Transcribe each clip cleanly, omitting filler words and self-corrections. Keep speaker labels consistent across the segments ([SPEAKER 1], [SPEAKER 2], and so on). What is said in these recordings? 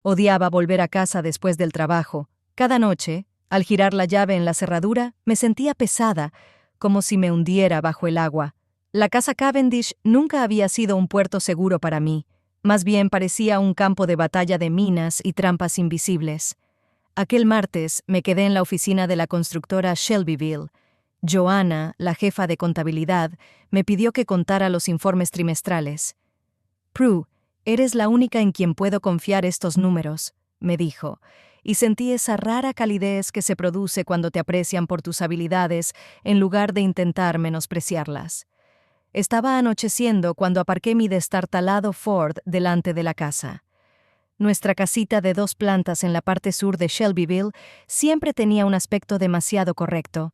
[SPEAKER 1] Odiaba volver a casa después del trabajo. Cada noche, al girar la llave en la cerradura, me sentía pesada, como si me hundiera bajo el agua. La casa Cavendish nunca había sido un puerto seguro para mí. Más bien parecía un campo de batalla de minas y trampas invisibles. Aquel martes me quedé en la oficina de la constructora Shelbyville. Joanna, la jefa de contabilidad, me pidió que contara los informes trimestrales. «Prue, eres la única en quien puedo confiar estos números», me dijo, y sentí esa rara calidez que se produce cuando te aprecian por tus habilidades en lugar de intentar menospreciarlas. Estaba anocheciendo cuando aparqué mi destartalado Ford delante de la casa. Nuestra casita de 2 plantas en la parte sur de Shelbyville siempre tenía un aspecto demasiado correcto.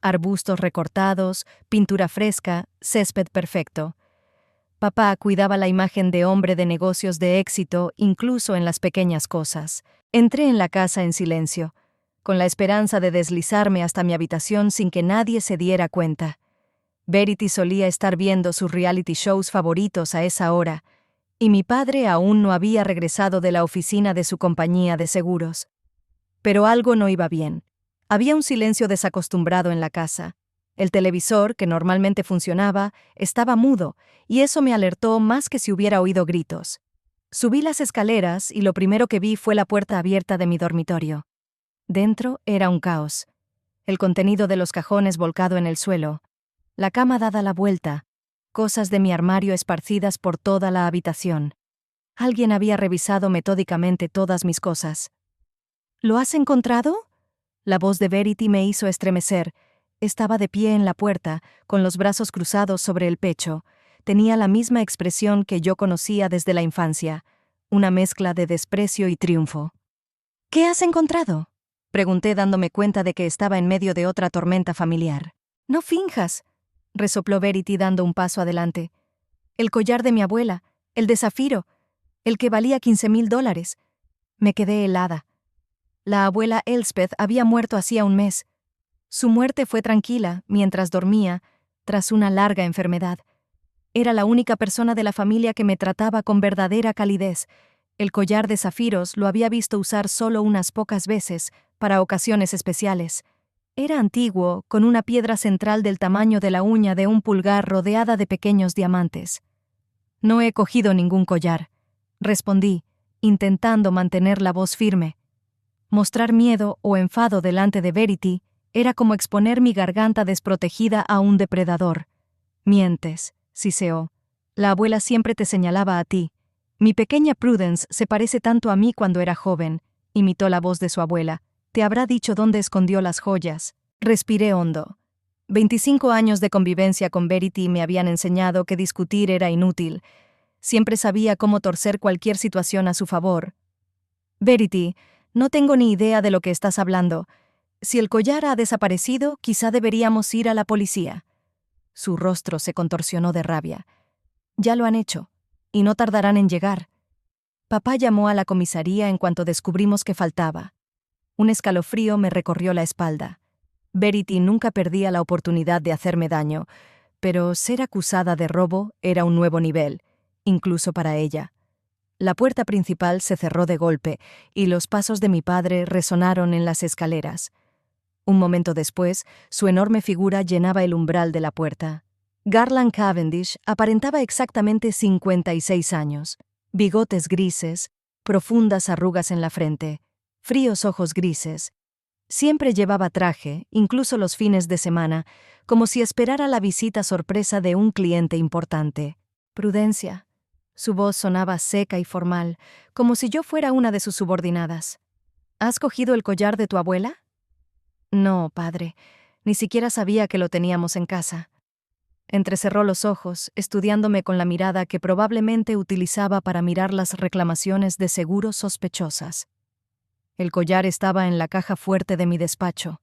[SPEAKER 1] Arbustos recortados, pintura fresca, césped perfecto. Papá cuidaba la imagen de hombre de negocios de éxito incluso en las pequeñas cosas. Entré en la casa en silencio, con la esperanza de deslizarme hasta mi habitación sin que nadie se diera cuenta. Verity solía estar viendo sus reality shows favoritos a esa hora, y mi padre aún no había regresado de la oficina de su compañía de seguros. Pero algo no iba bien. Había un silencio desacostumbrado en la casa. El televisor, que normalmente funcionaba, estaba mudo, y eso me alertó más que si hubiera oído gritos. Subí las escaleras y lo primero que vi fue la puerta abierta de mi dormitorio. Dentro era un caos. El contenido de los cajones volcado en el suelo, la cama dada la vuelta, cosas de mi armario esparcidas por toda la habitación. Alguien había revisado metódicamente todas mis cosas. ¿Lo has encontrado? La voz de Verity me hizo estremecer. Estaba de pie en la puerta, con los brazos cruzados sobre el pecho. Tenía la misma expresión que yo conocía desde la infancia, una mezcla de desprecio y triunfo. «¿Qué has encontrado?», pregunté dándome cuenta de que estaba en medio de otra tormenta familiar. «No finjas», resopló Verity dando un paso adelante. «El collar de mi abuela, el de zafiro, el que valía $15,000. Me quedé helada. La abuela Elspeth había muerto hacía un mes. Su muerte fue tranquila, mientras dormía, tras una larga enfermedad. Era la única persona de la familia que me trataba con verdadera calidez. El collar de zafiros lo había visto usar solo unas pocas veces, para ocasiones especiales. Era antiguo, con una piedra central del tamaño de la uña de un pulgar rodeada de pequeños diamantes. «No he cogido ningún collar», respondí, intentando mantener la voz firme. Mostrar miedo o enfado delante de Verity era como exponer mi garganta desprotegida a un depredador. «Mientes», siseó. «La abuela siempre te señalaba a ti. Mi pequeña Prudence se parece tanto a mí cuando era joven», imitó la voz de su abuela. «Te habrá dicho dónde escondió las joyas». Respiré hondo. 25 años de convivencia con Verity me habían enseñado que discutir era inútil. Siempre sabía cómo torcer cualquier situación a su favor. «Verity, no tengo ni idea de lo que estás hablando. Si el collar ha desaparecido, quizá deberíamos ir a la policía». Su rostro se contorsionó de rabia. «Ya lo han hecho, y no tardarán en llegar». Papá llamó a la comisaría en cuanto descubrimos que faltaba. Un escalofrío me recorrió la espalda. Verity nunca perdía la oportunidad de hacerme daño, pero ser acusada de robo era un nuevo nivel, incluso para ella. La puerta principal se cerró de golpe, y los pasos de mi padre resonaron en las escaleras. Un momento después, su enorme figura llenaba el umbral de la puerta. Garland Cavendish aparentaba exactamente 56 años. Bigotes grises, profundas arrugas en la frente, fríos ojos grises. Siempre llevaba traje, incluso los fines de semana, como si esperara la visita sorpresa de un cliente importante. «Prudencia». Su voz sonaba seca y formal, como si yo fuera una de sus subordinadas. «¿Has cogido el collar de tu abuela?» «No, padre. Ni siquiera sabía que lo teníamos en casa». Entrecerró los ojos, estudiándome con la mirada que probablemente utilizaba para mirar las reclamaciones de seguro sospechosas. El collar estaba en la caja fuerte de mi despacho.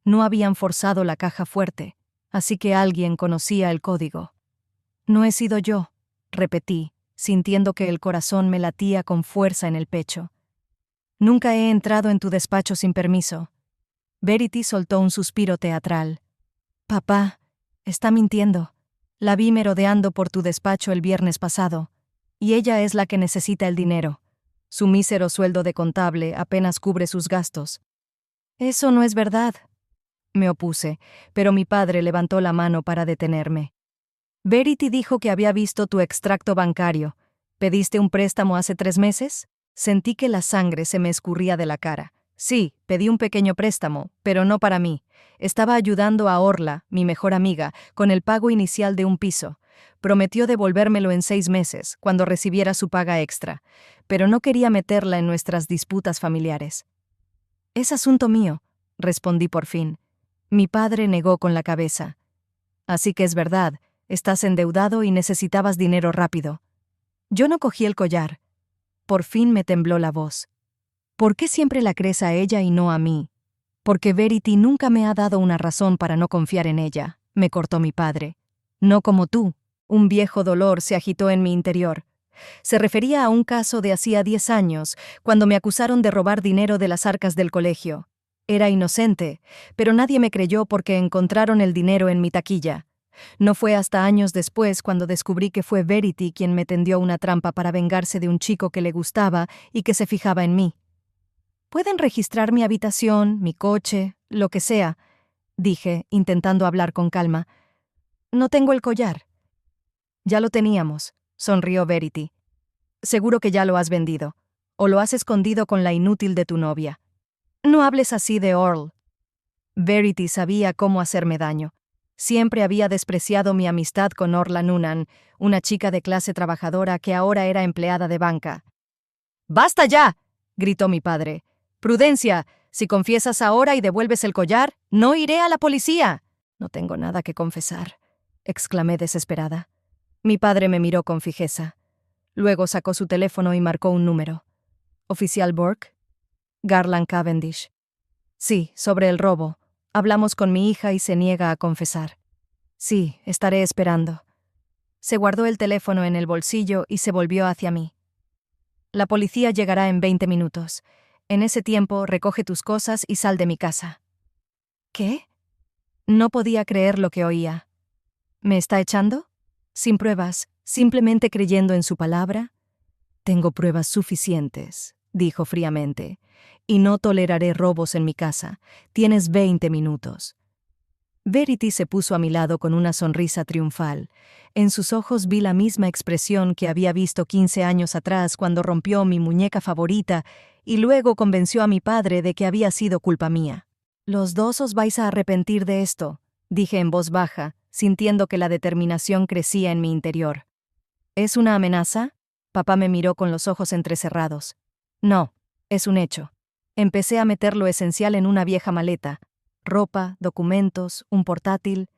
[SPEAKER 1] No habían forzado la caja fuerte, así que alguien conocía el código. «No he sido yo», repetí, sintiendo que el corazón me latía con fuerza en el pecho. «Nunca he entrado en tu despacho sin permiso». Verity soltó un suspiro teatral. «Papá, está mintiendo. La vi merodeando por tu despacho el viernes pasado, y ella es la que necesita el dinero». Su mísero sueldo de contable apenas cubre sus gastos. Eso no es verdad. Me opuse, pero mi padre levantó la mano para detenerme. Verity dijo que había visto tu extracto bancario. ¿Pediste un préstamo hace 3 meses? Sentí que la sangre se me escurría de la cara. Sí, pedí un pequeño préstamo, pero no para mí. Estaba ayudando a Orla, mi mejor amiga, con el pago inicial de un piso. Prometió devolvérmelo en 6 meses, cuando recibiera su paga extra, pero no quería meterla en nuestras disputas familiares. Es asunto mío, respondí por fin. Mi padre negó con la cabeza. Así que es verdad, estás endeudado y necesitabas dinero rápido. Yo no cogí el collar. Por fin me tembló la voz. ¿Por qué siempre la crees a ella y no a mí? Porque Verity nunca me ha dado una razón para no confiar en ella, me cortó mi padre. No como tú. Un viejo dolor se agitó en mi interior. Se refería a un caso de hacía 10 años, cuando me acusaron de robar dinero de las arcas del colegio. Era inocente, pero nadie me creyó porque encontraron el dinero en mi taquilla. No fue hasta años después cuando descubrí que fue Verity quien me tendió una trampa para vengarse de un chico que le gustaba y que se fijaba en mí. Pueden registrar mi habitación, mi coche, lo que sea, dije, intentando hablar con calma. No tengo el collar. Ya lo teníamos, sonrió Verity. Seguro que ya lo has vendido, o lo has escondido con la inútil de tu novia. No hables así de Earl. Verity sabía cómo hacerme daño. Siempre había despreciado mi amistad con Orla Noonan, una chica de clase trabajadora que ahora era empleada de banca. ¡Basta ya!, gritó mi padre. Prudencia, si confiesas ahora y devuelves el collar, no iré a la policía. No tengo nada que confesar, exclamé desesperada. Mi padre me miró con fijeza. Luego sacó su teléfono y marcó un número. ¿Oficial Burke? Garland Cavendish. Sí, sobre el robo. Hablamos con mi hija y se niega a confesar. Sí, estaré esperando. Se guardó el teléfono en el bolsillo y se volvió hacia mí. La policía llegará en 20 minutos. En ese tiempo, recoge tus cosas y sal de mi casa. ¿Qué? No podía creer lo que oía. ¿Me está echando? Sin pruebas, simplemente creyendo en su palabra. Tengo pruebas suficientes, dijo fríamente, y no toleraré robos en mi casa. Tienes 20 minutos. Verity se puso a mi lado con una sonrisa triunfal. En sus ojos vi la misma expresión que había visto 15 años atrás cuando rompió mi muñeca favorita y luego convenció a mi padre de que había sido culpa mía. Los dos os vais a arrepentir de esto, dije en voz baja, sintiendo que la determinación crecía en mi interior. ¿Es una amenaza? Papá me miró con los ojos entrecerrados. No, es un hecho. Empecé a meter lo esencial en una vieja maleta. Ropa, documentos, un portátil.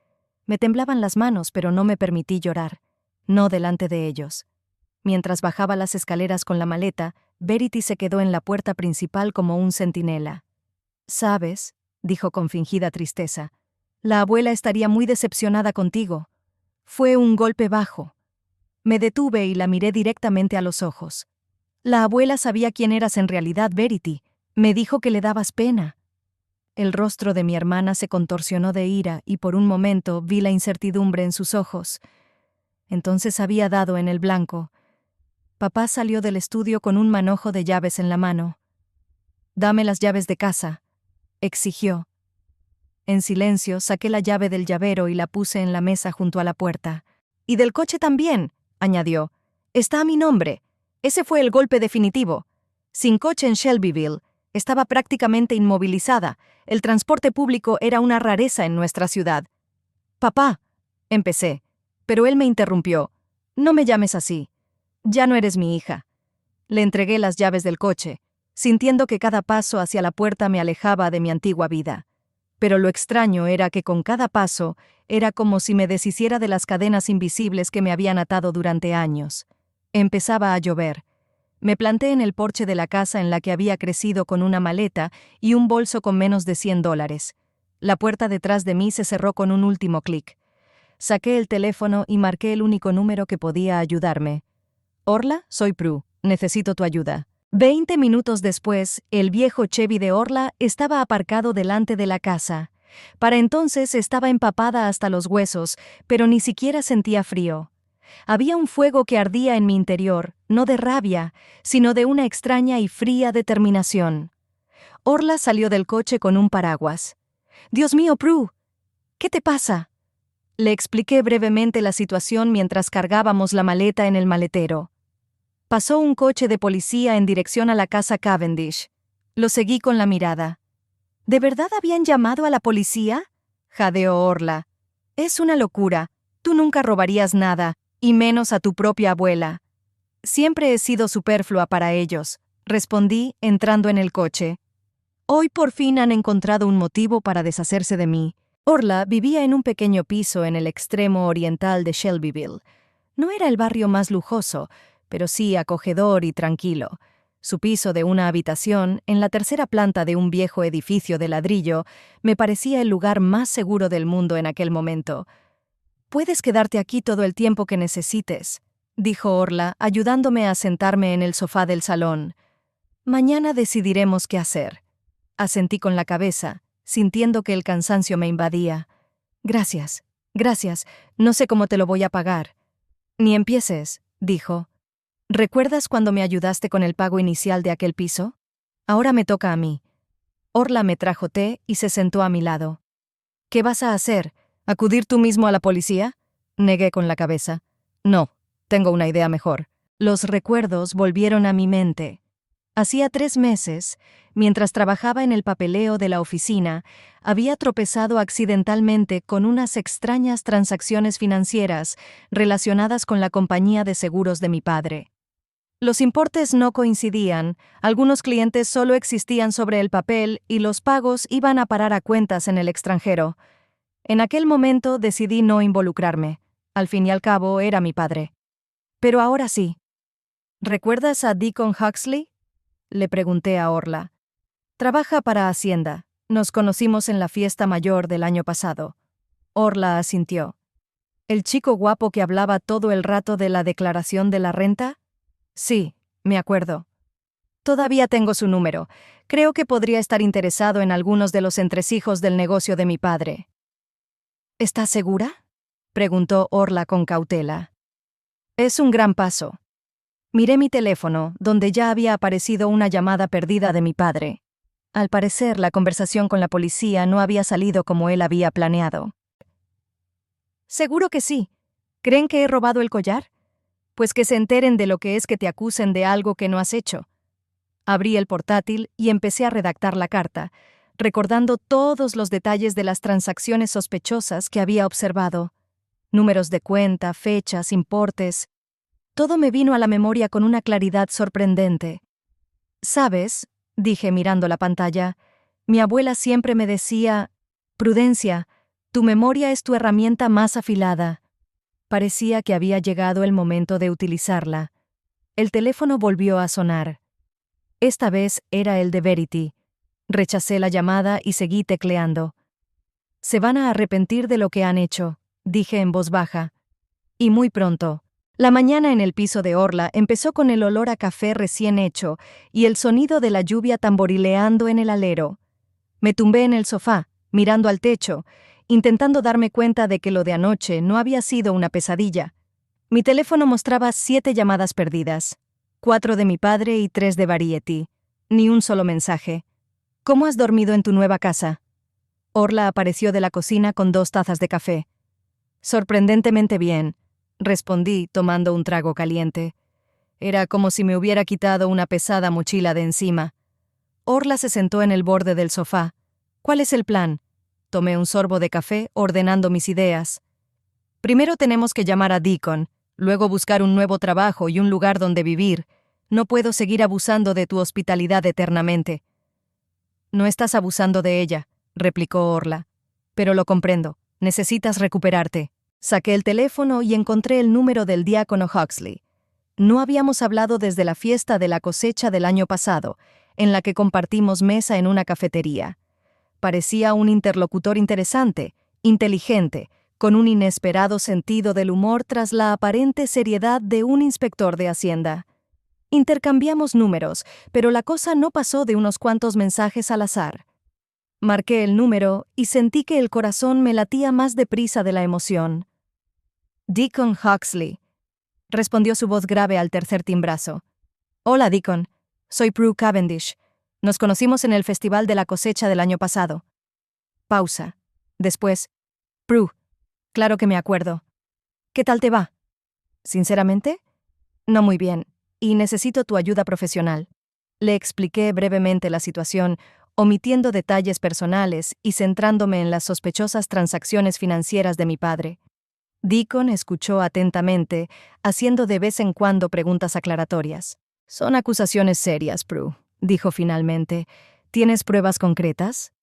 [SPEAKER 1] Me temblaban las manos, pero no me permití llorar. No delante de ellos. Mientras bajaba las escaleras con la maleta, Verity se quedó en la puerta principal como un centinela. «¿Sabes?», dijo con fingida tristeza, «la abuela estaría muy decepcionada contigo. Fue un golpe bajo». Me detuve y la miré directamente a los ojos. «La abuela sabía quién eras en realidad, Verity. Me dijo que le dabas pena». El rostro de mi hermana se contorsionó de ira y por un momento vi la incertidumbre en sus ojos. Entonces había dado en el blanco. Papá salió del estudio con un manojo de llaves en la mano. «Dame las llaves de casa», exigió. En silencio saqué la llave del llavero y la puse en la mesa junto a la puerta. «Y del coche también», añadió. «Está a mi nombre. Ese fue el golpe definitivo. Sin coche en Shelbyville, estaba prácticamente inmovilizada. El transporte público era una rareza en nuestra ciudad». «Papá», empecé, pero él me interrumpió. «No me llames así. Ya no eres mi hija». Le entregué las llaves del coche, sintiendo que cada paso hacia la puerta me alejaba de mi antigua vida. Pero lo extraño era que con cada paso era como si me deshiciera de las cadenas invisibles que me habían atado durante años. Empezaba a llover. Me planté en el porche de la casa en la que había crecido con una maleta y un bolso con menos de $100. La puerta detrás de mí se cerró con un último clic. Saqué el teléfono y marqué el único número que podía ayudarme. «Orla, soy Prue. Necesito tu ayuda». 20 minutos después, el viejo Chevy de Orla estaba aparcado delante de la casa. Para entonces estaba empapada hasta los huesos, pero ni siquiera sentía frío. Había un fuego que ardía en mi interior, no de rabia, sino de una extraña y fría determinación. Orla salió del coche con un paraguas. «Dios mío, Prue, ¿qué te pasa?». Le expliqué brevemente la situación mientras cargábamos la maleta en el maletero. Pasó un coche de policía en dirección a la casa Cavendish. Lo seguí con la mirada. ¿De verdad habían llamado a la policía?, jadeó Orla. «Es una locura. Tú nunca robarías nada, y menos a tu propia abuela». «Siempre he sido superflua para ellos», respondí, entrando en el coche. Hoy por fin han encontrado un motivo para deshacerse de mí. Orla vivía en un pequeño piso en el extremo oriental de Shelbyville. No era el barrio más lujoso, pero sí acogedor y tranquilo. Su piso de una habitación, en la tercera planta de un viejo edificio de ladrillo, me parecía el lugar más seguro del mundo en aquel momento. «Puedes quedarte aquí todo el tiempo que necesites», dijo Orla, ayudándome a sentarme en el sofá del salón. «Mañana decidiremos qué hacer». Asentí con la cabeza, sintiendo que el cansancio me invadía. «Gracias, gracias. No sé cómo te lo voy a pagar». «Ni empieces», dijo. «¿Recuerdas cuando me ayudaste con el pago inicial de aquel piso? Ahora me toca a mí». Orla me trajo té y se sentó a mi lado. «¿Qué vas a hacer? ¿Acudir tú mismo a la policía?», negué con la cabeza. «No, tengo una idea mejor». Los recuerdos volvieron a mi mente. Hacía 3 meses, mientras trabajaba en el papeleo de la oficina, había tropezado accidentalmente con unas extrañas transacciones financieras relacionadas con la compañía de seguros de mi padre. Los importes no coincidían, algunos clientes solo existían sobre el papel y los pagos iban a parar a cuentas en el extranjero. En aquel momento decidí no involucrarme. Al fin y al cabo, era mi padre. Pero ahora sí. «¿Recuerdas a Deacon Huxley?», le pregunté a Orla. «Trabaja para Hacienda. Nos conocimos en la fiesta mayor del año pasado». Orla asintió. «¿El chico guapo que hablaba todo el rato de la declaración de la renta?» «Sí, me acuerdo. Todavía tengo su número. Creo que podría estar interesado en algunos de los entresijos del negocio de mi padre». «¿Estás segura?», preguntó Orla con cautela. «Es un gran paso». Miré mi teléfono, donde ya había aparecido una llamada perdida de mi padre. Al parecer, la conversación con la policía no había salido como él había planeado. «Seguro que sí. ¿Creen que he robado el collar? Pues que se enteren de lo que es que te acusen de algo que no has hecho». Abrí el portátil y empecé a redactar la carta, recordando todos los detalles de las transacciones sospechosas que había observado. Números de cuenta, fechas, importes. Todo me vino a la memoria con una claridad sorprendente. «¿Sabes?», dije mirando la pantalla, «mi abuela siempre me decía, Prudencia, tu memoria es tu herramienta más afilada». Parecía que había llegado el momento de utilizarla. El teléfono volvió a sonar. Esta vez era el de Verity. Rechacé la llamada y seguí tecleando. «Se van a arrepentir de lo que han hecho», dije en voz baja. Y muy pronto. La mañana en el piso de Orla empezó con el olor a café recién hecho y el sonido de la lluvia tamborileando en el alero. Me tumbé en el sofá, mirando al techo, intentando darme cuenta de que lo de anoche no había sido una pesadilla. Mi teléfono mostraba 7 llamadas perdidas, 4 de mi padre y 3 de Variety. Ni un solo mensaje. «¿Cómo has dormido en tu nueva casa?». Orla apareció de la cocina con 2 tazas de café. «Sorprendentemente bien», respondí, tomando un trago caliente. Era como si me hubiera quitado una pesada mochila de encima. Orla se sentó en el borde del sofá. «¿Cuál es el plan?». Tomé un sorbo de café, ordenando mis ideas. «Primero tenemos que llamar a Deacon, luego buscar un nuevo trabajo y un lugar donde vivir. No puedo seguir abusando de tu hospitalidad eternamente». «No estás abusando de ella», replicó Orla. «Pero lo comprendo. Necesitas recuperarte». Saqué el teléfono y encontré el número del diácono Huxley. No habíamos hablado desde la fiesta de la cosecha del año pasado, en la que compartimos mesa en una cafetería. Parecía un interlocutor interesante, inteligente, con un inesperado sentido del humor tras la aparente seriedad de un inspector de Hacienda. Intercambiamos números, pero la cosa no pasó de unos cuantos mensajes al azar. Marqué el número y sentí que el corazón me latía más deprisa de la emoción. «Deacon Huxley», respondió su voz grave al tercer timbrazo. Hola, Deacon. Soy Prue Cavendish. Nos conocimos en el Festival de la Cosecha del año pasado. Pausa. Después. Prue. Claro que me acuerdo. ¿Qué tal te va? ¿Sinceramente? No muy bien, y necesito tu ayuda profesional. Le expliqué brevemente la situación, omitiendo detalles personales y centrándome en las sospechosas transacciones financieras de mi padre. Deacon escuchó atentamente, haciendo de vez en cuando preguntas aclaratorias. Son acusaciones serias, Prue, dijo finalmente. ¿Tienes pruebas concretas?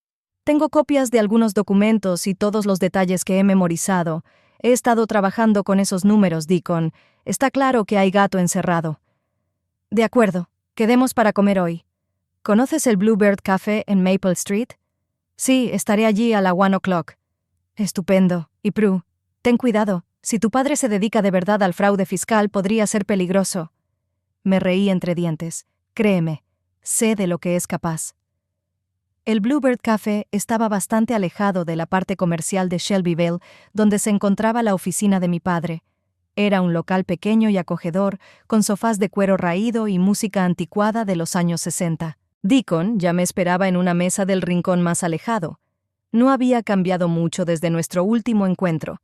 [SPEAKER 1] Tengo copias de algunos documentos y todos los detalles que he memorizado. He estado trabajando con esos números, Deacon. Está claro que hay gato encerrado. De acuerdo, quedemos para comer hoy. ¿Conoces el Bluebird Café en Maple Street? Sí, estaré allí a la 1:00. Estupendo. Y Prue, ten cuidado. Si tu padre se dedica de verdad al fraude fiscal, podría ser peligroso. Me reí entre dientes. Créeme, sé de lo que es capaz. El Bluebird Café estaba bastante alejado de la parte comercial de Shelbyville, donde se encontraba la oficina de mi padre. Era un local pequeño y acogedor, con sofás de cuero raído y música anticuada de los años 60. Deacon ya me esperaba en una mesa del rincón más alejado. No había cambiado mucho desde nuestro último encuentro.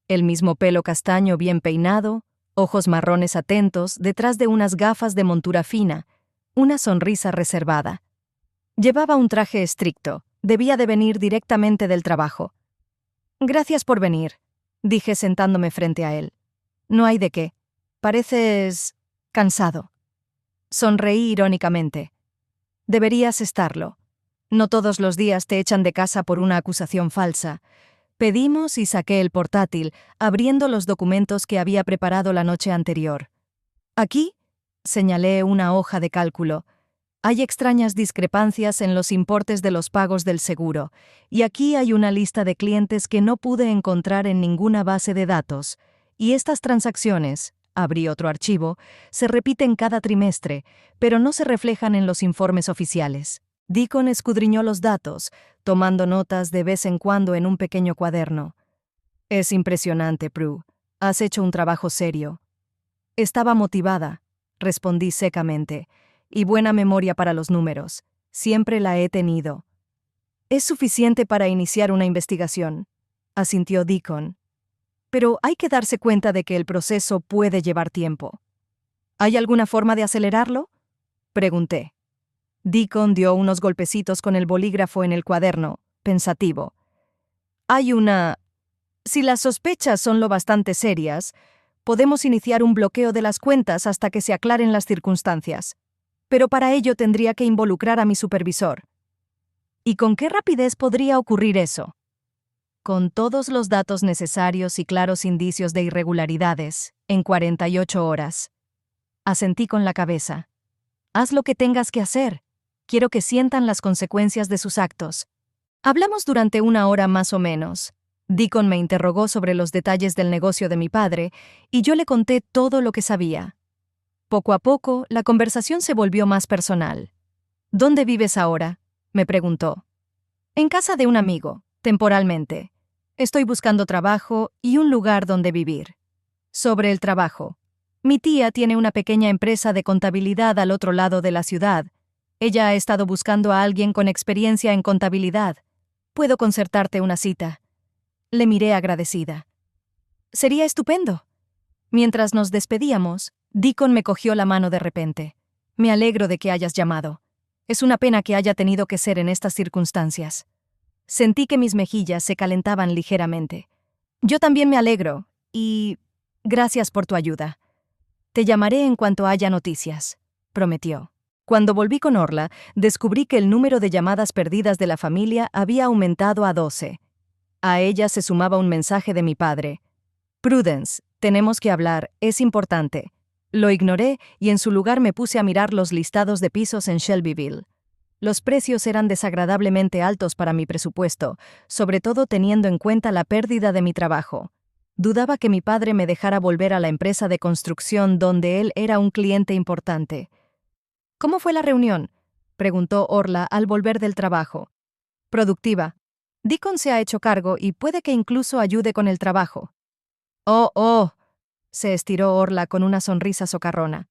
[SPEAKER 1] El mismo pelo castaño bien peinado, ojos marrones atentos detrás de unas gafas de montura fina, una sonrisa reservada. Llevaba un traje estricto, debía de venir directamente del trabajo. Gracias por venir, dije sentándome frente a él. No hay de qué. Pareces cansado. Sonreí irónicamente. Deberías estarlo. No todos los días te echan de casa por una acusación falsa. Pedimos y saqué el portátil, abriendo los documentos que había preparado la noche anterior. Aquí, señalé una hoja de cálculo. Hay extrañas discrepancias en los importes de los pagos del seguro, y aquí hay una lista de clientes que no pude encontrar en ninguna base de datos, y estas transacciones, abrí otro archivo, se repiten cada trimestre, pero no se reflejan en los informes oficiales. Deacon escudriñó los datos, tomando notas de vez en cuando en un pequeño cuaderno. Es impresionante, Prue. Has hecho un trabajo serio. Estaba motivada, respondí secamente. Y buena memoria para los números. Siempre la he tenido. Es suficiente para iniciar una investigación, asintió Deacon. Pero hay que darse cuenta de que el proceso puede llevar tiempo. ¿Hay alguna forma de acelerarlo? Pregunté. Deacon dio unos golpecitos con el bolígrafo en el cuaderno, pensativo. Hay una... Si las sospechas son lo bastante serias, podemos iniciar un bloqueo de las cuentas hasta que se aclaren las circunstancias. Pero para ello tendría que involucrar a mi supervisor. ¿Y con qué rapidez podría ocurrir eso? Con todos los datos necesarios y claros indicios de irregularidades, en 48 horas. Asentí con la cabeza. Haz lo que tengas que hacer. Quiero que sientan las consecuencias de sus actos. Hablamos durante 1 hora más o menos. Deacon me interrogó sobre los detalles del negocio de mi padre, y yo le conté todo lo que sabía. Poco a poco, la conversación se volvió más personal. ¿Dónde vives ahora?, me preguntó. En casa de un amigo, temporalmente. Estoy buscando trabajo y un lugar donde vivir. Sobre el trabajo. Mi tía tiene una pequeña empresa de contabilidad al otro lado de la ciudad. Ella ha estado buscando a alguien con experiencia en contabilidad. Puedo concertarte una cita. Le miré agradecida. Sería estupendo. Mientras nos despedíamos, Deacon me cogió la mano de repente. Me alegro de que hayas llamado. Es una pena que haya tenido que ser en estas circunstancias. Sentí que mis mejillas se calentaban ligeramente. Yo también me alegro, y... gracias por tu ayuda. Te llamaré en cuanto haya noticias, prometió. Cuando volví con Orla, descubrí que el número de llamadas perdidas de la familia había aumentado a 12. A ella se sumaba un mensaje de mi padre. Prudence, tenemos que hablar, es importante. Lo ignoré y en su lugar me puse a mirar los listados de pisos en Shelbyville. Los precios eran desagradablemente altos para mi presupuesto, sobre todo teniendo en cuenta la pérdida de mi trabajo. Dudaba que mi padre me dejara volver a la empresa de construcción donde él era un cliente importante. ¿Cómo fue la reunión?, preguntó Orla al volver del trabajo. Productiva. Deacon se ha hecho cargo y puede que incluso ayude con el trabajo. Oh, se estiró Orla con una sonrisa socarrona.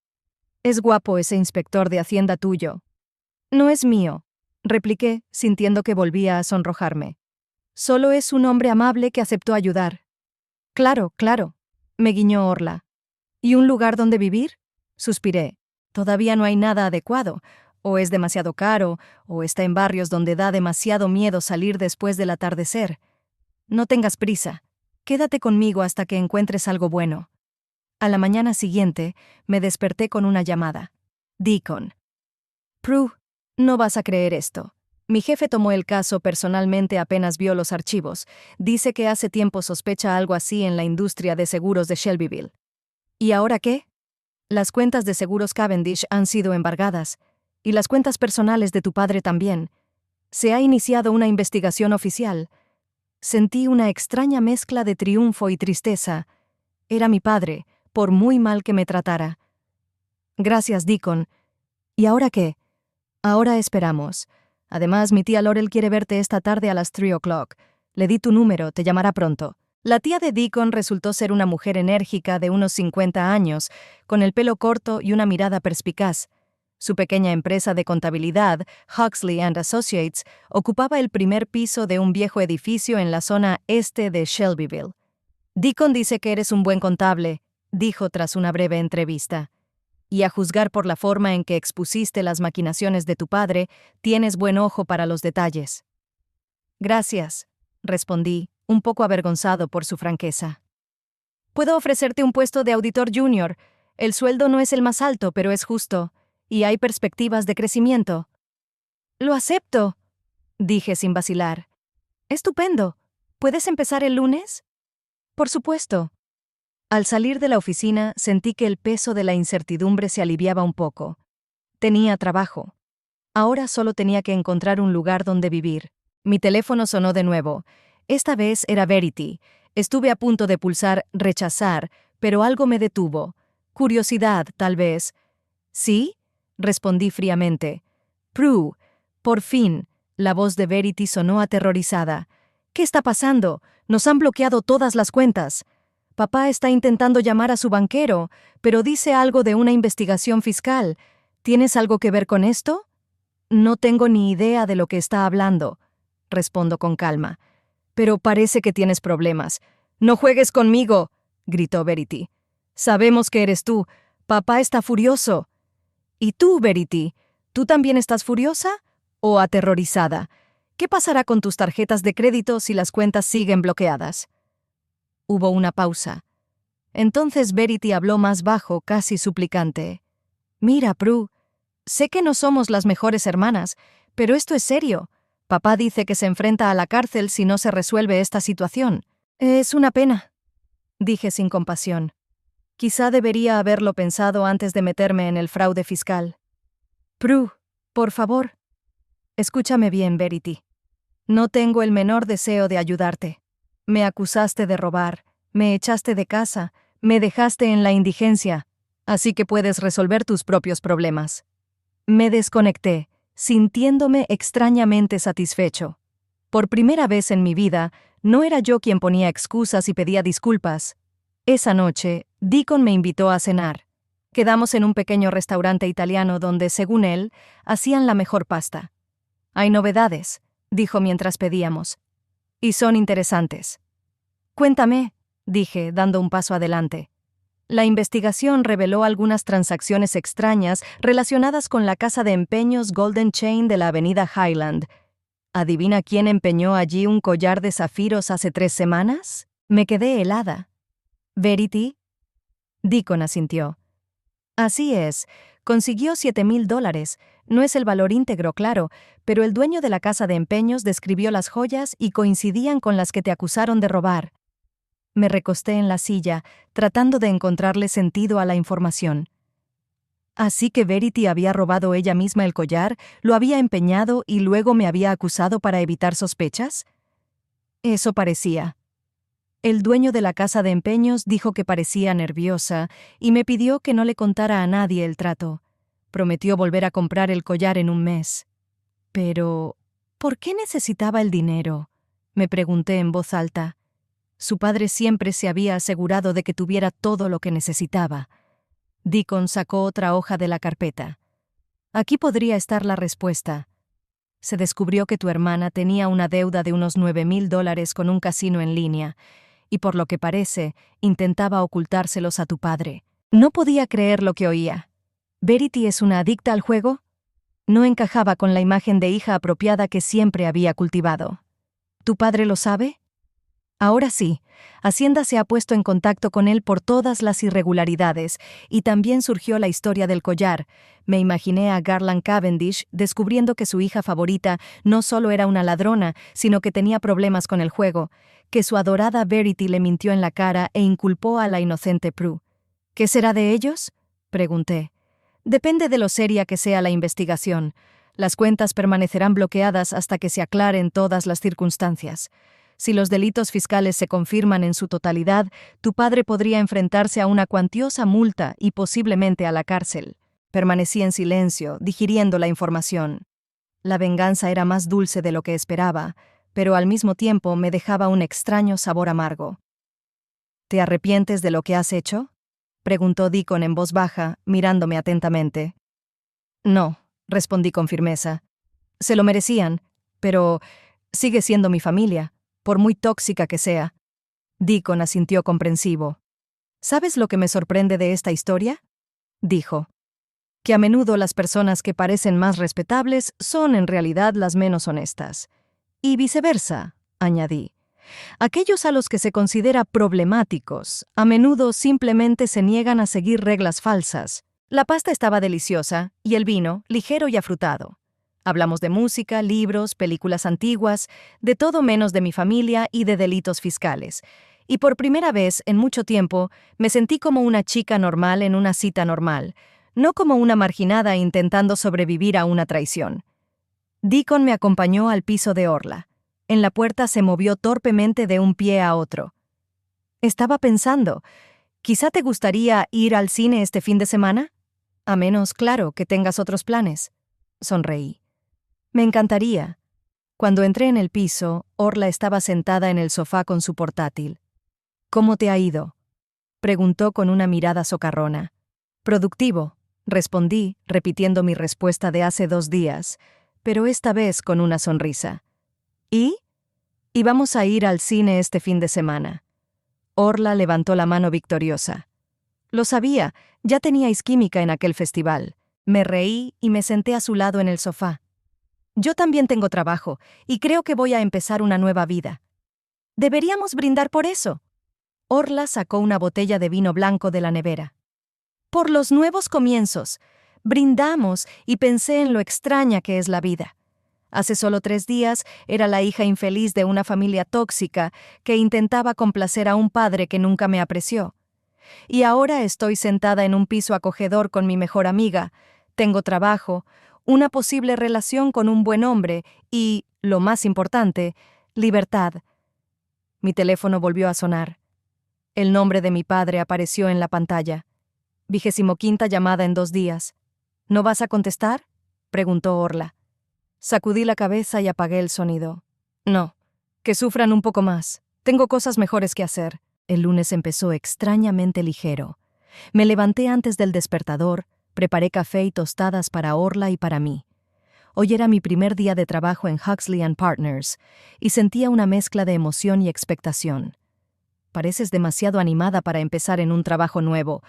[SPEAKER 1] Es guapo ese inspector de Hacienda tuyo. No es mío, repliqué, sintiendo que volvía a sonrojarme. Solo es un hombre amable que aceptó ayudar. Claro, claro, me guiñó Orla. ¿Y un lugar donde vivir? Suspiré. Todavía no hay nada adecuado. O es demasiado caro, o está en barrios donde da demasiado miedo salir después del atardecer. No tengas prisa. Quédate conmigo hasta que encuentres algo bueno. A la mañana siguiente, me desperté con una llamada. Deacon. Prue, no vas a creer esto. Mi jefe tomó el caso personalmente apenas vio los archivos. Dice que hace tiempo sospecha algo así en la industria de seguros de Shelbyville. ¿Y ahora qué? Las cuentas de seguros Cavendish han sido embargadas, y las cuentas personales de tu padre también. Se ha iniciado una investigación oficial. Sentí una extraña mezcla de triunfo y tristeza. Era mi padre, por muy mal que me tratara. Gracias, Deacon. ¿Y ahora qué? Ahora esperamos. Además, mi tía Laurel quiere verte esta tarde a las 3 o'clock. Le di tu número, te llamará pronto. La tía de Deacon resultó ser una mujer enérgica de unos 50 años, con el pelo corto y una mirada perspicaz. Su pequeña empresa de contabilidad, Huxley & Associates, ocupaba el primer piso de un viejo edificio en la zona este de Shelbyville. Deacon dice que eres un buen contable, dijo tras una breve entrevista. Y a juzgar por la forma en que expusiste las maquinaciones de tu padre, tienes buen ojo para los detalles. Gracias, respondí, un poco avergonzado por su franqueza. Puedo ofrecerte un puesto de auditor junior. El sueldo no es el más alto, pero es justo, y hay perspectivas de crecimiento. Lo acepto, dije sin vacilar. Estupendo. ¿Puedes empezar el lunes? Por supuesto. Al salir de la oficina, sentí que el peso de la incertidumbre se aliviaba un poco. Tenía trabajo. Ahora solo tenía que encontrar un lugar donde vivir. Mi teléfono sonó de nuevo. Esta vez era Verity. Estuve a punto de pulsar rechazar, pero algo me detuvo. Curiosidad, tal vez. ¿Sí? Respondí fríamente. Prue, por fin. La voz de Verity sonó aterrorizada. ¿Qué está pasando? Nos han bloqueado todas las cuentas. Papá está intentando llamar a su banquero, pero dice algo de una investigación fiscal. ¿Tienes algo que ver con esto? No tengo ni idea de lo que está hablando, respondo con calma. Pero parece que tienes problemas. ¡No juegues conmigo!, gritó Verity. Sabemos que eres tú. Papá está furioso. ¿Y tú, Verity? ¿Tú también estás furiosa o aterrorizada? ¿Qué pasará con tus tarjetas de crédito si las cuentas siguen bloqueadas? Hubo una pausa. Entonces Verity habló más bajo, casi suplicante. Mira, Prue, sé que no somos las mejores hermanas, pero esto es serio. Papá dice que se enfrenta a la cárcel si no se resuelve esta situación. Es una pena, dije sin compasión. Quizá debería haberlo pensado antes de meterme en el fraude fiscal. Prue, por favor. Escúchame bien, Verity. No tengo el menor deseo de ayudarte. Me acusaste de robar, me echaste de casa, me dejaste en la indigencia, así que puedes resolver tus propios problemas. Me desconecté, sintiéndome extrañamente satisfecho. Por primera vez en mi vida, no era yo quien ponía excusas y pedía disculpas. Esa noche, Deacon me invitó a cenar. Quedamos en un pequeño restaurante italiano donde, según él, hacían la mejor pasta. Hay novedades, dijo mientras pedíamos. Y son interesantes. Cuéntame, dije, dando un paso adelante. La investigación reveló algunas transacciones extrañas relacionadas con la casa de empeños Golden Chain de la avenida Highland. ¿Adivina quién empeñó allí un collar de zafiros hace 3 semanas? Me quedé helada. ¿Verity? Deacon asintió. Así es, consiguió $7,000. No es el valor íntegro, claro, pero el dueño de la casa de empeños describió las joyas y coincidían con las que te acusaron de robar. Me recosté en la silla, tratando de encontrarle sentido a la información. ¿Así que Verity había robado ella misma el collar, lo había empeñado y luego me había acusado para evitar sospechas? Eso parecía. El dueño de la casa de empeños dijo que parecía nerviosa y me pidió que no le contara a nadie el trato. Prometió volver a comprar el collar en un mes. Pero, ¿por qué necesitaba el dinero?, me pregunté en voz alta. Su padre siempre se había asegurado de que tuviera todo lo que necesitaba. Deacon sacó otra hoja de la carpeta. Aquí podría estar la respuesta. Se descubrió que tu hermana tenía una deuda de unos $9,000 con un casino en línea, y por lo que parece, intentaba ocultárselos a tu padre. No podía creer lo que oía. ¿Verity es una adicta al juego? No encajaba con la imagen de hija apropiada que siempre había cultivado. ¿Tu padre lo sabe? Ahora sí, Hacienda se ha puesto en contacto con él por todas las irregularidades, y también surgió la historia del collar. Me imaginé a Garland Cavendish descubriendo que su hija favorita no solo era una ladrona, sino que tenía problemas con el juego, que su adorada Verity le mintió en la cara e inculpó a la inocente Prue. ¿Qué será de ellos?, pregunté. Depende de lo seria que sea la investigación. Las cuentas permanecerán bloqueadas hasta que se aclaren todas las circunstancias. Si los delitos fiscales se confirman en su totalidad, tu padre podría enfrentarse a una cuantiosa multa y posiblemente a la cárcel. Permanecí en silencio, digiriendo la información. La venganza era más dulce de lo que esperaba, pero al mismo tiempo me dejaba un extraño sabor amargo. ¿Te arrepientes de lo que has hecho?, preguntó Deacon en voz baja, mirándome atentamente. No, respondí con firmeza. Se lo merecían, pero sigue siendo mi familia, por muy tóxica que sea. Deacon asintió comprensivo. ¿Sabes lo que me sorprende de esta historia?, dijo. Que a menudo las personas que parecen más respetables son en realidad las menos honestas. Y viceversa, añadí. Aquellos a los que se considera problemáticos, a menudo simplemente se niegan a seguir reglas falsas. La pasta estaba deliciosa, y el vino, ligero y afrutado. Hablamos de música, libros, películas antiguas, de todo menos de mi familia y de delitos fiscales. Y por primera vez en mucho tiempo me sentí como una chica normal en una cita normal, no como una marginada intentando sobrevivir a una traición. Deacon me acompañó al piso de Orla. En la puerta se movió torpemente de un pie a otro. Estaba pensando, ¿quizá te gustaría ir al cine este fin de semana? A menos, claro, que tengas otros planes. Sonreí. Me encantaría. Cuando entré en el piso, Orla estaba sentada en el sofá con su portátil. ¿Cómo te ha ido?, preguntó con una mirada socarrona. Productivo, respondí, repitiendo mi respuesta de hace 2 días, pero esta vez con una sonrisa. ¿Y? Y vamos a ir al cine este fin de semana. Orla levantó la mano victoriosa. Lo sabía, ya teníais química en aquel festival. Me reí y me senté a su lado en el sofá. Yo también tengo trabajo, y creo que voy a empezar una nueva vida. Deberíamos brindar por eso. Orla sacó una botella de vino blanco de la nevera. Por los nuevos comienzos. Brindamos y pensé en lo extraña que es la vida. Hace solo 3 días era la hija infeliz de una familia tóxica que intentaba complacer a un padre que nunca me apreció. Y ahora estoy sentada en un piso acogedor con mi mejor amiga. Tengo trabajo, una posible relación con un buen hombre y, lo más importante, libertad. Mi teléfono volvió a sonar. El nombre de mi padre apareció en la pantalla. 25ª llamada en 2 días. ¿No vas a contestar?, preguntó Orla. Sacudí la cabeza y apagué el sonido. No, que sufran un poco más. Tengo cosas mejores que hacer. El lunes empezó extrañamente ligero. Me levanté antes del despertador, preparé café y tostadas para Orla y para mí. Hoy era mi primer día de trabajo en Huxley & Partners, y sentía una mezcla de emoción y expectación. Pareces demasiado animada para empezar en un trabajo nuevo,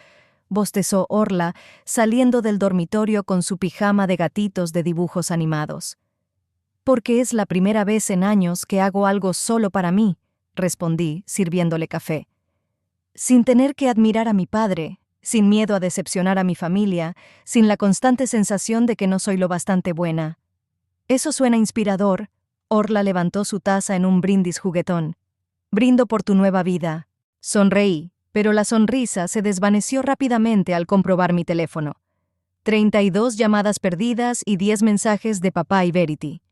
[SPEAKER 1] bostezó Orla, saliendo del dormitorio con su pijama de gatitos de dibujos animados. Porque es la primera vez en años que hago algo solo para mí, respondí, sirviéndole café. Sin tener que admirar a mi padre, sin miedo a decepcionar a mi familia, sin la constante sensación de que no soy lo bastante buena. Eso suena inspirador. Orla levantó su taza en un brindis juguetón. Brindo por tu nueva vida. Sonreí, pero la sonrisa se desvaneció rápidamente al comprobar mi teléfono. 32 llamadas perdidas y 10 mensajes de papá y Verity.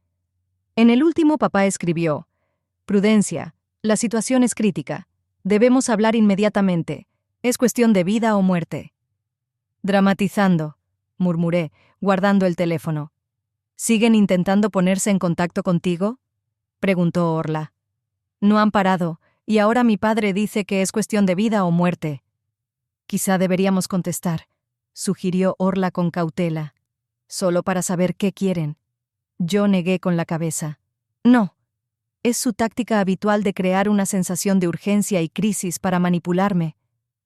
[SPEAKER 1] En el último papá escribió: Prudencia, la situación es crítica. Debemos hablar inmediatamente. Es cuestión de vida o muerte. Dramatizando, murmuré, guardando el teléfono. ¿Siguen intentando ponerse en contacto contigo?, preguntó Orla. No han parado. Y ahora mi padre dice que es cuestión de vida o muerte. Quizá deberíamos contestar, sugirió Orla con cautela, solo para saber qué quieren. Yo negué con la cabeza. No. Es su táctica habitual de crear una sensación de urgencia y crisis para manipularme.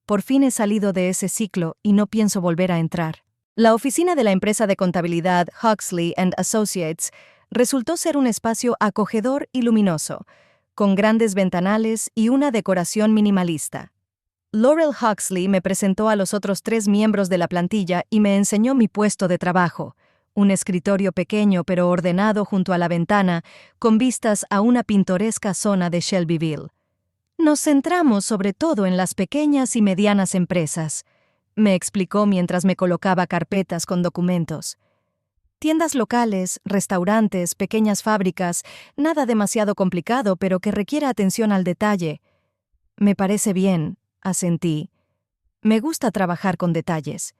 [SPEAKER 1] Por fin he salido de ese ciclo y no pienso volver a entrar. La oficina de la empresa de contabilidad Huxley & Associates resultó ser un espacio acogedor y luminoso, con grandes ventanales y una decoración minimalista. Laurel Huxley me presentó a los otros 3 miembros de la plantilla y me enseñó mi puesto de trabajo, un escritorio pequeño pero ordenado junto a la ventana, con vistas a una pintoresca zona de Shelbyville. Nos centramos sobre todo en las pequeñas y medianas empresas, me explicó mientras me colocaba carpetas con documentos. Tiendas locales, restaurantes, pequeñas fábricas, nada demasiado complicado pero que requiera atención al detalle. Me parece bien, asentí. Me gusta trabajar con detalles.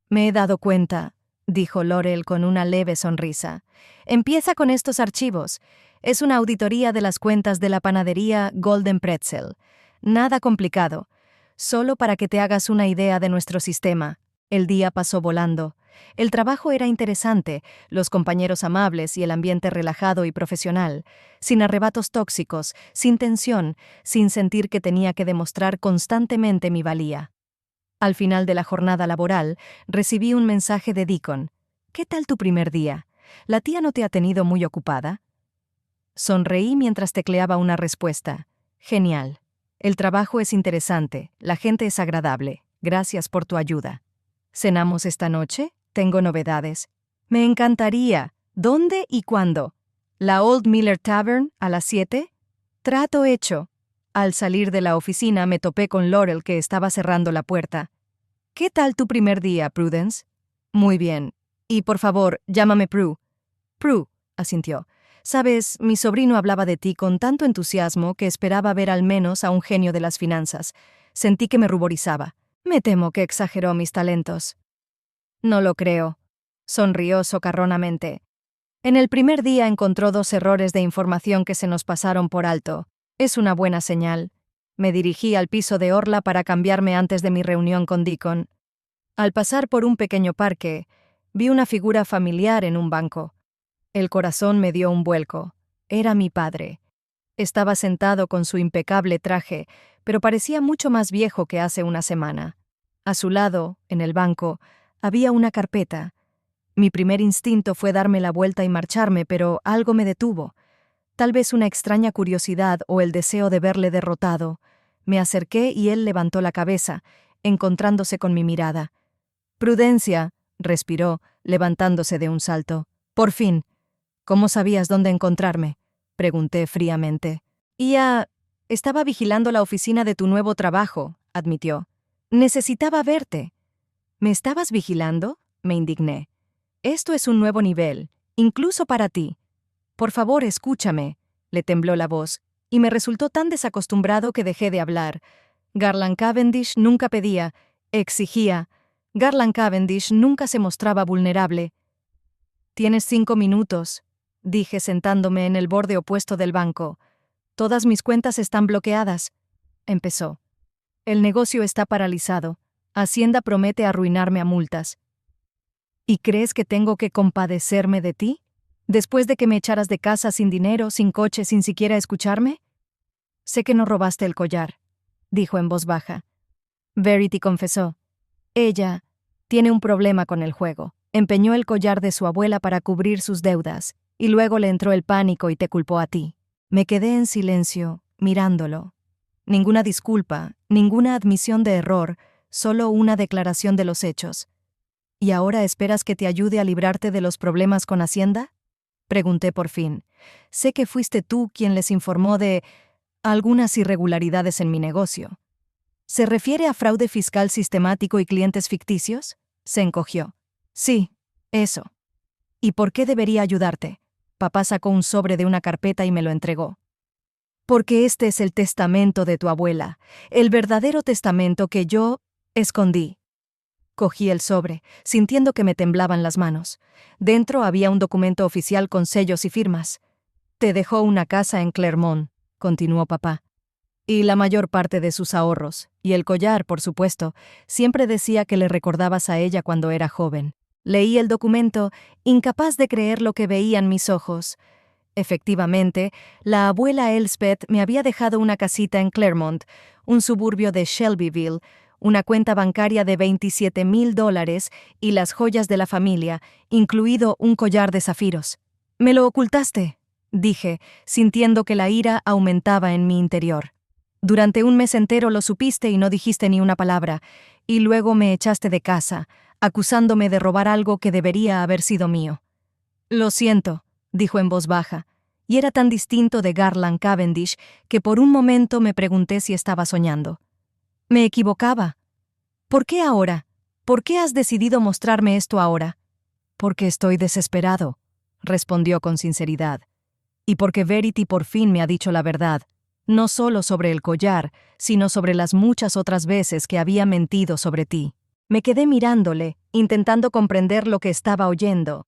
[SPEAKER 1] Me he dado cuenta, dijo Laurel con una leve sonrisa. Empieza con estos archivos. Es una auditoría de las cuentas de la panadería Golden Pretzel. Nada complicado. Solo para que te hagas una idea de nuestro sistema. El día pasó volando. El trabajo era interesante, los compañeros amables y el ambiente relajado y profesional, sin arrebatos tóxicos, sin tensión, sin sentir que tenía que demostrar constantemente mi valía. Al final de la jornada laboral, recibí un mensaje de Deacon. ¿Qué tal tu primer día? ¿La tía no te ha tenido muy ocupada? Sonreí mientras tecleaba una respuesta. Genial. El trabajo es interesante, la gente es agradable. Gracias por tu ayuda. ¿Cenamos esta noche? Tengo novedades. Me encantaría. ¿Dónde y cuándo? ¿La Old Miller Tavern a las 7? Trato hecho. Al salir de la oficina me topé con Laurel que estaba cerrando la puerta. ¿Qué tal tu primer día, Prudence? Muy bien. Y por favor, llámame Prue. Prue, asintió. Sabes, mi sobrino hablaba de ti con tanto entusiasmo que esperaba ver al menos a un genio de las finanzas. Sentí que me ruborizaba. Me temo que exageró mis talentos. No lo creo. Sonrió socarronamente. En el primer día encontró 2 errores de información que se nos pasaron por alto. Es una buena señal. Me dirigí al piso de Orla para cambiarme antes de mi reunión con Deacon. Al pasar por un pequeño parque, vi una figura familiar en un banco. El corazón me dio un vuelco. Era mi padre. Estaba sentado con su impecable traje, pero parecía mucho más viejo que hace una semana. A su lado, en el banco, había una carpeta. Mi primer instinto fue darme la vuelta y marcharme, pero algo me detuvo. Tal vez una extraña curiosidad o el deseo de verle derrotado. Me acerqué y él levantó la cabeza, encontrándose con mi mirada. «Prudencia», respiró, levantándose de un salto. «Por fin. ¿Cómo sabías dónde encontrarme?», pregunté fríamente. Estaba vigilando la oficina de tu nuevo trabajo», admitió. «Necesitaba verte». «¿Me estabas vigilando?», me indigné. «Esto es un nuevo nivel, incluso para ti. Por favor, escúchame», le tembló la voz, y me resultó tan desacostumbrado que dejé de hablar. Garland Cavendish nunca pedía, exigía. Garland Cavendish nunca se mostraba vulnerable. «Tienes 5 minutos», dije sentándome en el borde opuesto del banco. «Todas mis cuentas están bloqueadas», empezó. «El negocio está paralizado. Hacienda promete arruinarme a multas». «¿Y crees que tengo que compadecerme de ti? ¿Después de que me echaras de casa sin dinero, sin coche, sin siquiera escucharme?» «Sé que no robaste el collar», dijo en voz baja. Verity confesó. «Ella tiene un problema con el juego. Empeñó el collar de su abuela para cubrir sus deudas, y luego le entró el pánico y te culpó a ti». Me quedé en silencio, mirándolo. Ninguna disculpa, ninguna admisión de error, solo una declaración de los hechos. «¿Y ahora esperas que te ayude a librarte de los problemas con Hacienda?», pregunté por fin. «Sé que fuiste tú quien les informó de algunas irregularidades en mi negocio». «¿Se refiere a fraude fiscal sistemático y clientes ficticios?», se encogió. «Sí, eso». «¿Y por qué debería ayudarte?». Papá sacó un sobre de una carpeta y me lo entregó. «Porque este es el testamento de tu abuela, el verdadero testamento que yo escondí». Cogí el sobre, sintiendo que me temblaban las manos. Dentro había un documento oficial con sellos y firmas. «Te dejó una casa en Clermont», continuó papá. Y la mayor parte de sus ahorros. Y el collar, por supuesto, siempre decía que le recordabas a ella cuando era joven. Leí el documento, incapaz de creer lo que veían mis ojos. Efectivamente, la abuela Elspeth me había dejado una casita en Claremont, un suburbio de Shelbyville, una cuenta bancaria de $27,000 y las joyas de la familia, incluido un collar de zafiros. «Me lo ocultaste», dije, sintiendo que la ira aumentaba en mi interior. «Durante un mes entero lo supiste y no dijiste ni una palabra, y luego me echaste de casa, acusándome de robar algo que debería haber sido mío». «Lo siento», dijo en voz baja, y era tan distinto de Garland Cavendish que por un momento me pregunté si estaba soñando. Me equivocaba. «¿Por qué ahora? ¿Por qué has decidido mostrarme esto ahora?» «Porque estoy desesperado», respondió con sinceridad. «Y porque Verity por fin me ha dicho la verdad, no solo sobre el collar, sino sobre las muchas otras veces que había mentido sobre ti». Me quedé mirándole, intentando comprender lo que estaba oyendo.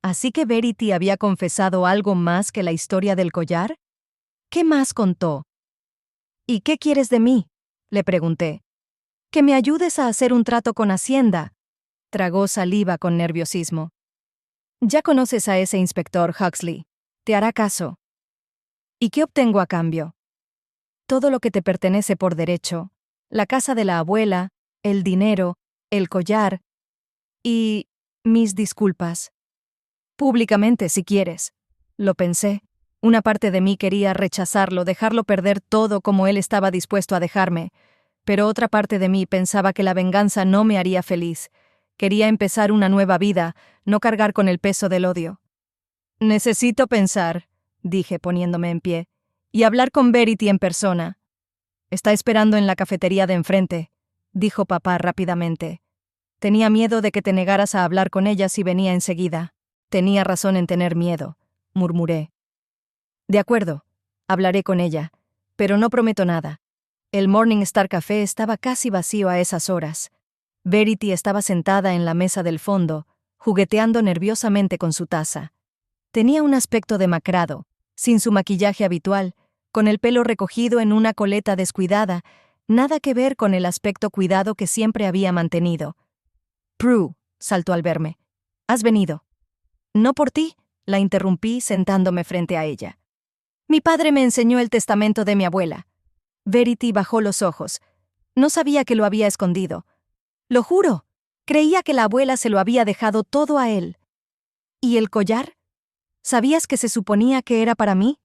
[SPEAKER 1] ¿Así que Verity había confesado algo más que la historia del collar? ¿Qué más contó? «¿Y qué quieres de mí?», le pregunté. «Que me ayudes a hacer un trato con Hacienda». Tragó saliva con nerviosismo. «Ya conoces a ese inspector Huxley. Te hará caso». «¿Y qué obtengo a cambio?» «Todo lo que te pertenece por derecho. La casa de la abuela, el dinero, el collar y mis disculpas. Públicamente, si quieres». Lo pensé. Una parte de mí quería rechazarlo, dejarlo perder todo como él estaba dispuesto a dejarme, pero otra parte de mí pensaba que la venganza no me haría feliz. Quería empezar una nueva vida, no cargar con el peso del odio. «Necesito pensar», dije poniéndome en pie, «y hablar con Verity en persona». «Está esperando en la cafetería de enfrente», dijo papá rápidamente. «Tenía miedo de que te negaras a hablar con ella si venía enseguida». «Tenía razón en tener miedo», murmuré. «De acuerdo, hablaré con ella, pero no prometo nada». El Morning Star Café estaba casi vacío a esas horas. Verity estaba sentada en la mesa del fondo, jugueteando nerviosamente con su taza. Tenía un aspecto demacrado, sin su maquillaje habitual, con el pelo recogido en una coleta descuidada, nada que ver con el aspecto cuidado que siempre había mantenido. «Prue», saltó al verme. «¿Has venido?» «No por ti», la interrumpí sentándome frente a ella. «Mi padre me enseñó el testamento de mi abuela». Verity bajó los ojos. No sabía que lo había escondido. «Lo juro. Creía que la abuela se lo había dejado todo a él». «¿Y el collar? ¿Sabías que se suponía que era para mí?»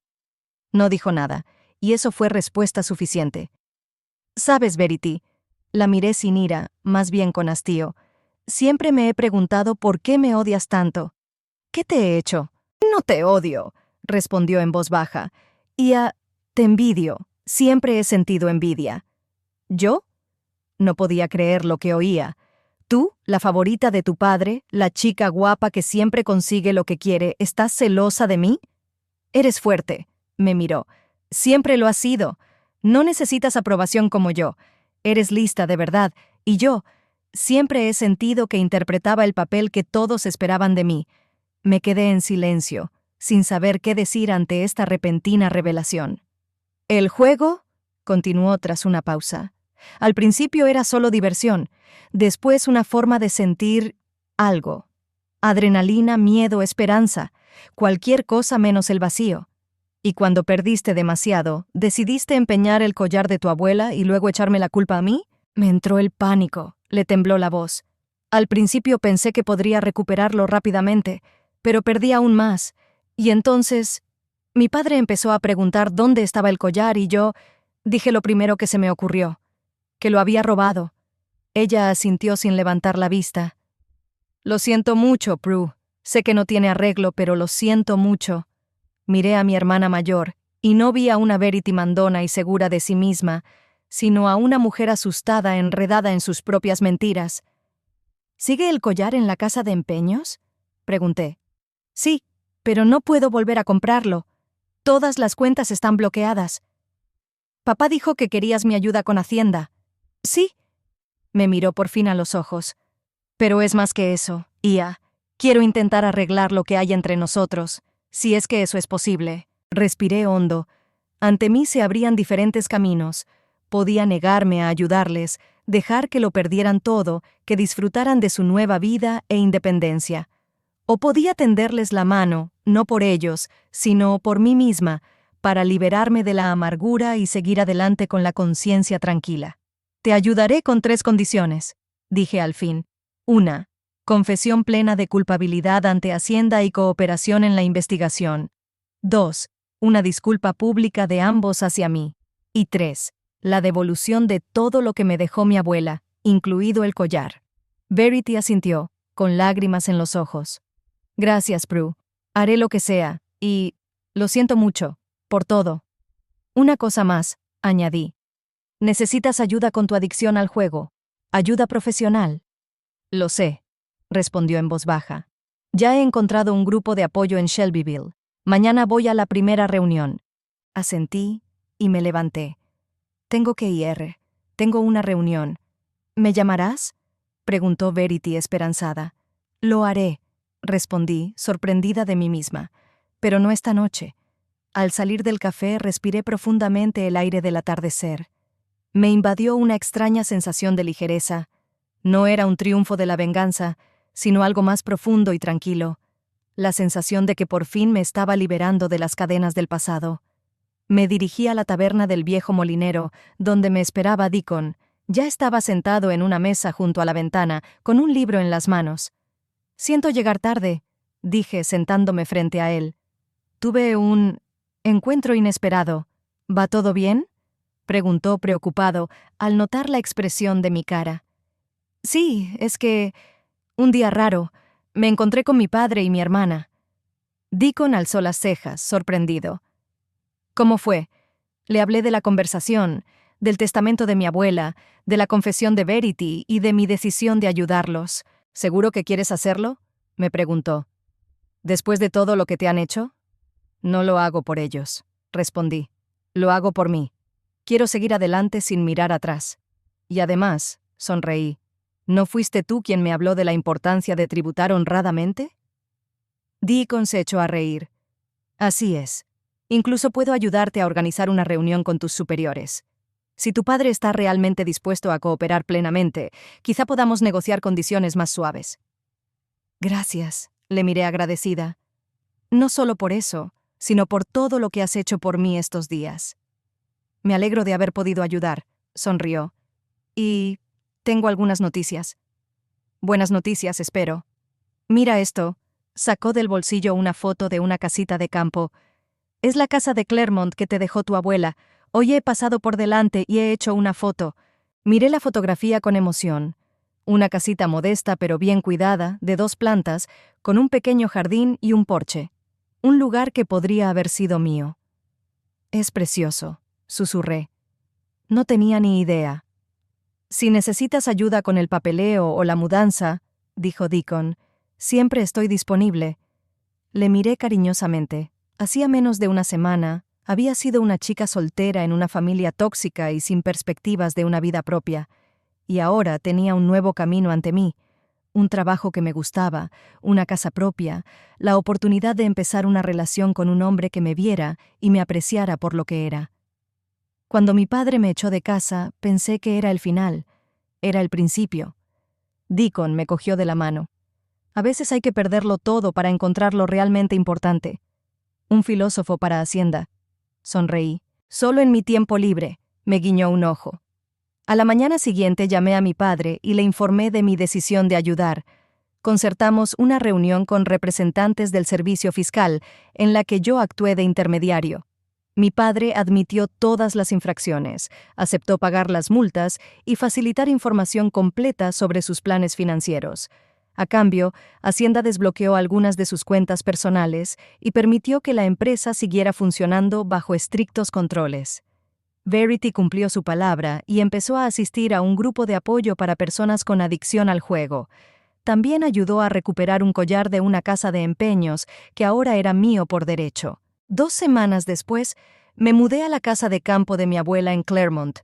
[SPEAKER 1] No dijo nada, y eso fue respuesta suficiente. «Sabes, Verity», la miré sin ira, más bien con hastío, «siempre me he preguntado por qué me odias tanto». «¿Qué te he hecho?» «No te odio», respondió en voz baja. «Te envidio. Siempre he sentido envidia». «¿Yo?» No podía creer lo que oía. «Tú, la favorita de tu padre, la chica guapa que siempre consigue lo que quiere, ¿estás celosa de mí?» «Eres fuerte», me miró. «Siempre lo has sido. No necesitas aprobación como yo. Eres lista de verdad. Y yo, siempre he sentido que interpretaba el papel que todos esperaban de mí». Me quedé en silencio, sin saber qué decir ante esta repentina revelación. «El juego», continuó tras una pausa. «Al principio era solo diversión, después una forma de sentir algo. Adrenalina, miedo, esperanza, cualquier cosa menos el vacío. Y cuando perdiste demasiado, ¿decidiste empeñar el collar de tu abuela y luego echarme la culpa a mí?» Me entró el pánico, le tembló la voz. Al principio pensé que podría recuperarlo rápidamente, pero perdí aún más. Y entonces, mi padre empezó a preguntar dónde estaba el collar y yo dije lo primero que se me ocurrió, que lo había robado. Ella asintió sin levantar la vista. «Lo siento mucho, Prue. Sé que no tiene arreglo, pero lo siento mucho». Miré a mi hermana mayor, y no vi a una Verity mandona y segura de sí misma, sino a una mujer asustada, enredada en sus propias mentiras. «¿Sigue el collar en la casa de empeños?», pregunté. «Sí, pero no puedo volver a comprarlo. Todas las cuentas están bloqueadas». «Papá dijo que querías mi ayuda con Hacienda». «Sí». Me miró por fin a los ojos. «Pero es más que eso, Ia. Quiero intentar arreglar lo que hay entre nosotros, si es que eso es posible». Respiré hondo. Ante mí se abrían diferentes caminos. Podía negarme a ayudarles, dejar que lo perdieran todo, que disfrutaran de su nueva vida e independencia. O podía tenderles la mano, no por ellos, sino por mí misma, para liberarme de la amargura y seguir adelante con la conciencia tranquila. Te ayudaré con 3 condiciones, dije al fin. 1. Confesión plena de culpabilidad ante Hacienda y cooperación en la investigación. 2. Una disculpa pública de ambos hacia mí. Y 3. La devolución de todo lo que me dejó mi abuela, incluido el collar. Verity asintió, con lágrimas en los ojos. Gracias, Prue. Haré lo que sea, y lo siento mucho, por todo. Una cosa más, añadí. Necesitas ayuda con tu adicción al juego. Ayuda profesional. Lo sé, respondió en voz baja. Ya he encontrado un grupo de apoyo en Shelbyville. Mañana voy a la primera reunión. Asentí y me levanté. Tengo que ir. Tengo una reunión. ¿Me llamarás?, preguntó Verity esperanzada. Lo haré, respondí, sorprendida de mí misma. Pero no esta noche. Al salir del café respiré profundamente el aire del atardecer. Me invadió una extraña sensación de ligereza. No era un triunfo de la venganza, sino algo más profundo y tranquilo. La sensación de que por fin me estaba liberando de las cadenas del pasado. Me dirigí a la taberna del viejo molinero, donde me esperaba Deacon. Ya estaba sentado en una mesa junto a la ventana, con un libro en las manos. Siento llegar tarde, dije sentándome frente a él. Tuve un encuentro inesperado. ¿Va todo bien?, preguntó preocupado al notar la expresión de mi cara. Sí, es que un día raro. Me encontré con mi padre y mi hermana. Deacon alzó las cejas, sorprendido. ¿Cómo fue? Le hablé de la conversación, del testamento de mi abuela, de la confesión de Verity y de mi decisión de ayudarlos. ¿Seguro que quieres hacerlo?, me preguntó. ¿Después de todo lo que te han hecho? No lo hago por ellos, respondí. Lo hago por mí. Quiero seguir adelante sin mirar atrás. Y además, sonreí, ¿no fuiste tú quien me habló de la importancia de tributar honradamente? Deacon se echó a reír. Así es. Incluso puedo ayudarte a organizar una reunión con tus superiores. Si tu padre está realmente dispuesto a cooperar plenamente, quizá podamos negociar condiciones más suaves. Gracias, le miré agradecida. No solo por eso, sino por todo lo que has hecho por mí estos días. Me alegro de haber podido ayudar, sonrió. Y tengo algunas noticias. Buenas noticias, espero. Mira esto. Sacó del bolsillo una foto de una casita de campo. Es la casa de Claremont que te dejó tu abuela. Hoy he pasado por delante y he hecho una foto. Miré la fotografía con emoción. Una casita modesta pero bien cuidada, de 2 plantas, con un pequeño jardín y un porche. Un lugar que podría haber sido mío. Es precioso, susurré. No tenía ni idea. Si necesitas ayuda con el papeleo o la mudanza, dijo Deacon, siempre estoy disponible. Le miré cariñosamente. Hacía menos de una semana, había sido una chica soltera en una familia tóxica y sin perspectivas de una vida propia. Y ahora tenía un nuevo camino ante mí. Un trabajo que me gustaba, una casa propia, la oportunidad de empezar una relación con un hombre que me viera y me apreciara por lo que era. Cuando mi padre me echó de casa, pensé que era el final, era el principio. Deacon me cogió de la mano. A veces hay que perderlo todo para encontrar lo realmente importante. Un filósofo para Hacienda. Sonreí. Solo en mi tiempo libre, me guiñó un ojo. A la mañana siguiente llamé a mi padre y le informé de mi decisión de ayudar. Concertamos una reunión con representantes del servicio fiscal, en la que yo actué de intermediario. Mi padre admitió todas las infracciones, aceptó pagar las multas y facilitar información completa sobre sus planes financieros. A cambio, Hacienda desbloqueó algunas de sus cuentas personales y permitió que la empresa siguiera funcionando bajo estrictos controles. Verity cumplió su palabra y empezó a asistir a un grupo de apoyo para personas con adicción al juego. También ayudó a recuperar un collar de una casa de empeños que ahora era mío por derecho. 2 semanas después, me mudé a la casa de campo de mi abuela en Claremont.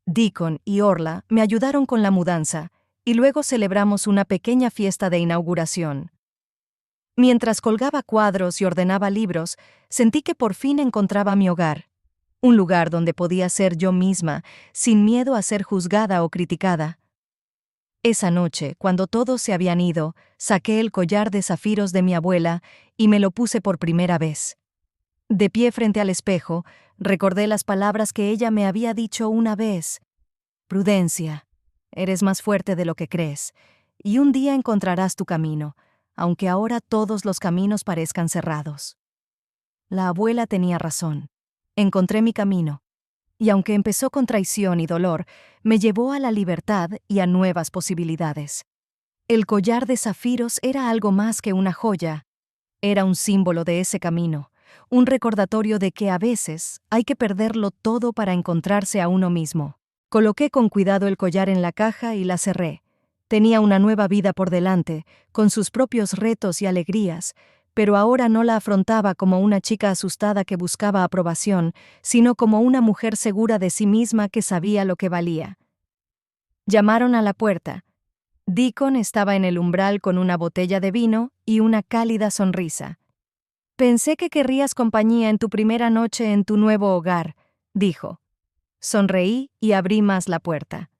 [SPEAKER 1] Deacon y Orla me ayudaron con la mudanza, y luego celebramos una pequeña fiesta de inauguración. Mientras colgaba cuadros y ordenaba libros, sentí que por fin encontraba mi hogar. un lugar donde podía ser yo misma, sin miedo a ser juzgada o criticada. Esa noche, cuando todos se habían ido, saqué el collar de zafiros de mi abuela y me lo puse por primera vez. De pie frente al espejo, recordé las palabras que ella me había dicho una vez. Prudencia, eres más fuerte de lo que crees, y un día encontrarás tu camino, aunque ahora todos los caminos parezcan cerrados. La abuela tenía razón. Encontré mi camino, y aunque empezó con traición y dolor, me llevó a la libertad y a nuevas posibilidades. El collar de zafiros era algo más que una joya. Era un símbolo de ese camino, un recordatorio de que a veces hay que perderlo todo para encontrarse a uno mismo. Coloqué con cuidado el collar en la caja y la cerré. Tenía una nueva vida por delante, con sus propios retos y alegrías, pero ahora no la afrontaba como una chica asustada que buscaba aprobación, sino como una mujer segura de sí misma que sabía lo que valía. Llamaron a la puerta. Deacon estaba en el umbral con una botella de vino y una cálida sonrisa. «Pensé que querrías compañía en tu primera noche en tu nuevo hogar», dijo. Sonreí y abrí más la puerta.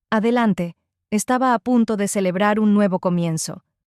[SPEAKER 1] Adelante, estaba a punto de celebrar un nuevo comienzo.